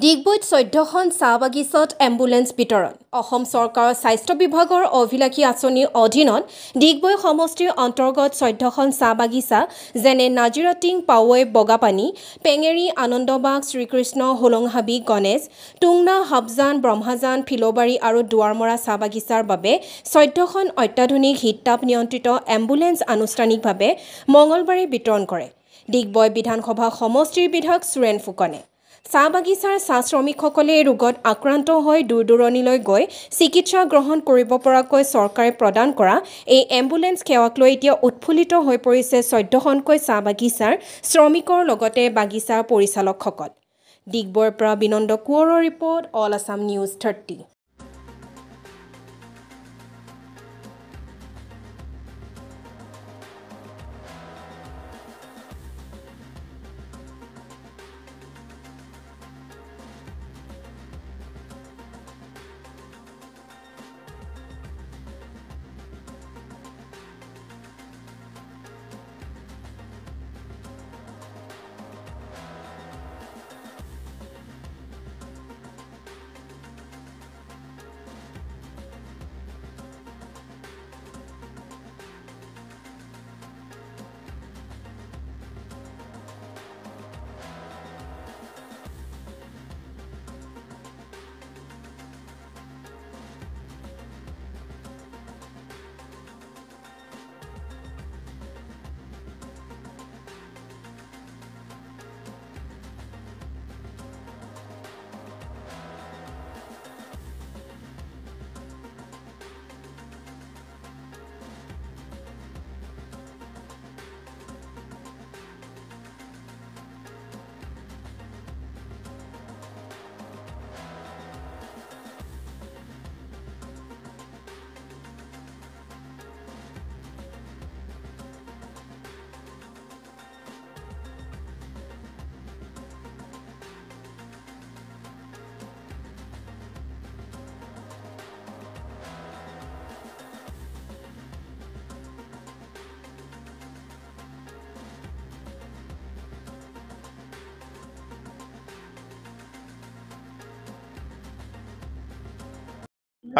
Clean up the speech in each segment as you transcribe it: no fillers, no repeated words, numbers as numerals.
ডিগবৈত 14খন চাহ বাগিচাত এম্বুলেন্স বিতৰণ অসম চৰকাৰৰ স্বাস্থ্য বিভাগৰ অভিলাষী আঁচনিৰ অধীনত ডিগবৈ সমষ্টিৰ অন্তৰ্গত 14খন চাহ বাগিচা যেনে নাজিৰাটিং পাৱৈ বগাপানী পেঙেৰী আনন্দবাগ শ্ৰীকৃষ্ণ হোলংহাবি গণেশ টুংনা হাবজান ব্ৰহ্মাজান ফিলবাৰী আৰু দুৱাৰমৰা চাহ বাগিচাৰ বাবে 14খন অত্যাধুনিক শীততাপ নিয়ন্ত্ৰিত এম্বুলেন্স আনুষ্ঠানিকভাৱে মঙলবাৰে বিতৰণ কৰে ডিগবৈ বিধানসভা সমষ্টিৰ বিধায়ক সুৰেন ফুকনে চাহ বাগিচাৰ চাহ শ্ৰমিকসকলে এই ৰোগত আক্ৰান্ত হৈ দূৰদূৰণিলৈ গৈ চিকিৎসা গ্ৰহণ কৰিব পৰাকৈ চৰকাৰে প্ৰদান কৰা এই এম্বুলেন্স সেৱাক লৈ এতিয়া উৎফুল্লিত হৈ পৰিছে 14খনকৈ চাহ বাগিচাৰ শ্ৰমিকৰ লগতে বাগিচাৰ পৰিচালকসকল ডিগবৈৰ পৰা বিনন্দ কোঁৱৰৰ ৰিপৰ্ট অল আছাম নিউজ 30।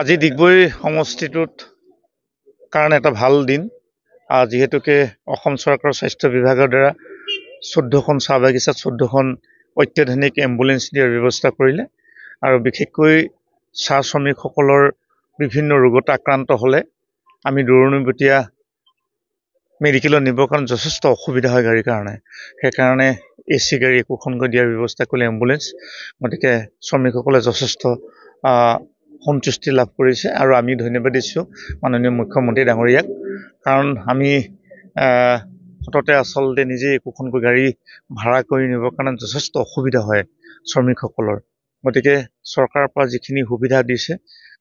আজি ডিগবৈ সমষ্টিটোত কাৰণ এটা ভাল দিন যিহেতুকে অসম চৰকাৰৰ স্বাস্থ্য বিভাগৰ দ্বাৰা 14খন চাহ বাগিচাত 14খন অত্যাধুনিক এম্বুলেন্স দিয়াৰ ব্যৱস্থা কৰিলে আৰু বিশেষকৈ চাহ শ্ৰমিকসকলৰ বিভিন্ন ৰোগত আক্ৰান্ত হ'লে আমি দূৰণিবতীয়া মেডিকেলত নিবৰ কাৰণে যথেষ্ট অসুবিধা হয় গাড়ীৰ কাৰণে সেইকাৰণে AC গাড়ী একোখনকৈ দিয়াৰ ব্যৱস্থা কৰিলে এম্বুলেন্স গতিকে শ্ৰমিকসকলে যথেষ্ট সন্তুষ্টি লাভ কৰিছে আৰু আমি ধন্যবাদ দিছোঁ মাননীয় মুখ্যমন্ত্ৰী ডাঙৰীয়াক কাৰণ আমি সততে আচলতে নিজে একোখনকৈ গাড়ী ভাড়া কৰি নিবৰ কাৰণে যথেষ্ট অসুবিধা হয় শ্ৰমিকসকলৰ গতিকে চৰকাৰৰ পৰা যিখিনি সুবিধা দিছে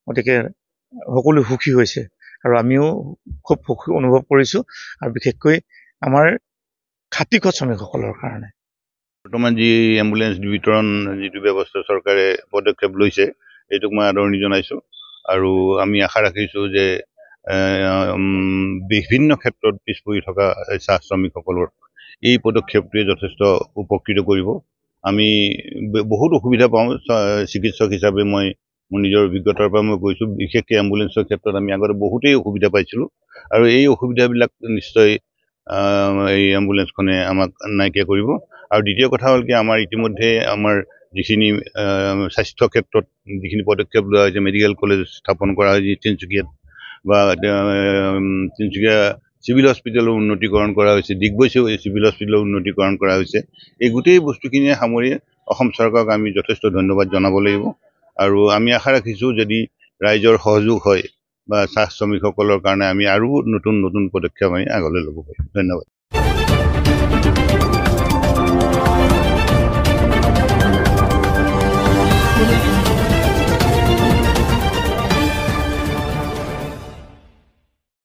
গতিকে সকলো সুখী হৈছে আৰু আমিও খুব সুখী অনুভৱ কৰিছোঁ আৰু বিশেষকৈ আমাৰ খাতিক শ্ৰমিকসকলৰ কাৰণে বৰ্তমান যি এম্বুলেন্স বিতৰণ যিটো ব্যৱস্থা চৰকাৰে পদক্ষেপ লৈছে এইটোক মই আদৰণি জনাইছোঁ আৰু আমি আশা ৰাখিছোঁ যে বিভিন্ন ক্ষেত্ৰত পিছ পৰি থকা চাহ শ্ৰমিকসকলৰ এই পদক্ষেপটোৱে যথেষ্ট উপকৃত কৰিব আমি বহুত অসুবিধা পাওঁ চিকিৎসক হিচাপে মই মোৰ নিজৰ অভিজ্ঞতাৰ পৰা মই কৈছোঁ বিশেষকৈ এম্বুলেন্সৰ ক্ষেত্ৰত আমি আগতে বহুতেই অসুবিধা পাইছিলোঁ আৰু এই অসুবিধাবিলাক নিশ্চয় এই এম্বুলেন্সখনে আমাক নাইকিয়া কৰিব আৰু দ্বিতীয় কথা হ'ল কি আমাৰ ইতিমধ্যে আমাৰ যিখিনি স্বাস্থ্য ক্ষেত্ৰত যিখিনি পদক্ষেপ লোৱা হৈছে মেডিকেল কলেজ স্থাপন কৰা হৈছে তিনিচুকীয়াত বা তিনিচুকীয়া চিভিল হস্পিটেলৰ উন্নতিকৰণ কৰা হৈছে ডিগবৈ চিভিল হস্পিটেলৰ উন্নতিকৰণ কৰা হৈছে এই গোটেই বস্তুখিনিয়ে সামৰি অসম চৰকাৰক আমি যথেষ্ট ধন্যবাদ জনাব লাগিব আৰু আমি আশা ৰাখিছোঁ যদি ৰাইজৰ সহযোগ হয় বা চাহ শ্ৰমিকসকলৰ কাৰণে আমি আৰু নতুন নতুন পদক্ষেপ আমি আগলৈ ল'ব পাৰিম ধন্যবাদ।